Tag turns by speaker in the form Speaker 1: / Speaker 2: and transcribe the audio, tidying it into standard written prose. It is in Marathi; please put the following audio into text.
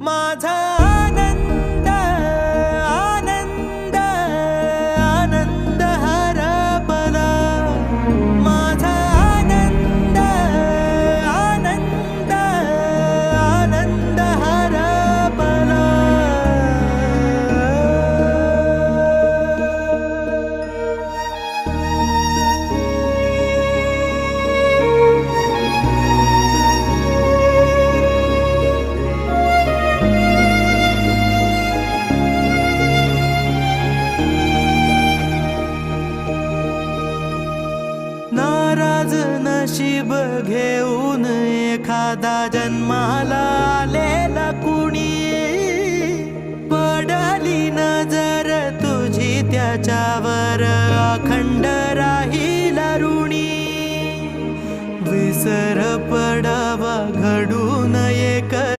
Speaker 1: माझा आनंद आनंद आनंद हरपला, माझा आनंद आनंद आनंद हरपला. नाराज नशीब घेऊन एखादा जन्माला आलेला कुणी, पडली नजर तुझी त्याच्यावर अखंड राहील ऋणी. विसर